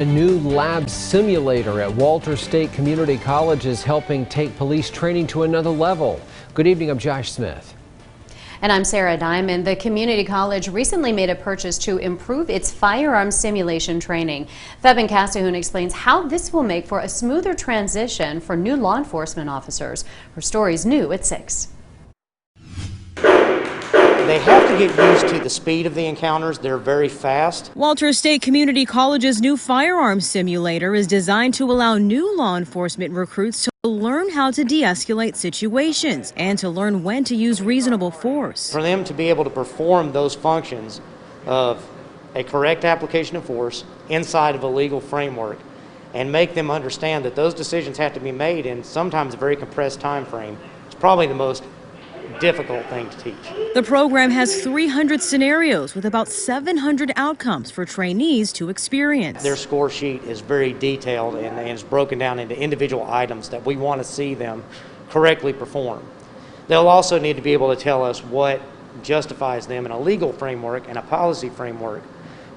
A new lab simulator at Walters State Community College is helping take police training to another level. Good evening, I'm Josh Smith. And I'm Sarah Diamond. The community college recently made a purchase to improve its firearm simulation training. Febin Casahoon explains how this will make for a smoother transition for new law enforcement officers. Her story's new at 6. They have to get used to the speed of the encounters. They're very fast. Walters State Community College's new firearm simulator is designed to allow new law enforcement recruits to learn how to de-escalate situations and to learn when to use reasonable force. For them to be able to perform those functions of a correct application of force inside of a legal framework and make them understand that those decisions have to be made in sometimes a very compressed time frame, it's probably the most difficult thing to teach. The program has 300 scenarios with about 700 outcomes for trainees to experience. Their score sheet is very detailed and is broken down into individual items that we want to see them correctly perform. They'll also need to be able to tell us what justifies them in a legal framework and a policy framework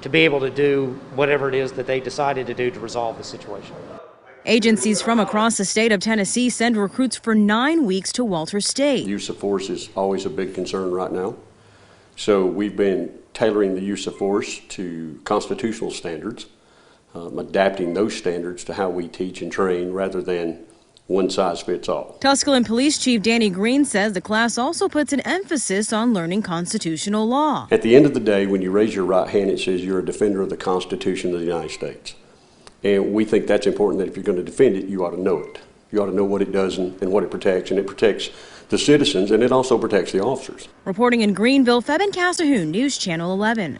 to be able to do whatever it is that they decided to do to resolve the situation. Agencies from across the state of Tennessee send recruits for 9 weeks to Walters State. Use of force is always a big concern right now. So we've been tailoring the use of force to constitutional standards, adapting those standards to how we teach and train rather than one size fits all. Tusculum Police Chief Danny Green says the class also puts an emphasis on learning constitutional law. At the end of the day, when you raise your right hand, it says you're a defender of the Constitution of the United States. And we think that's important, that if you're going to defend it, you ought to know it. You ought to know what it does and what it protects. And it protects the citizens, and it also protects the officers. Reporting in Greenville, Febin Casahoon, News Channel 11.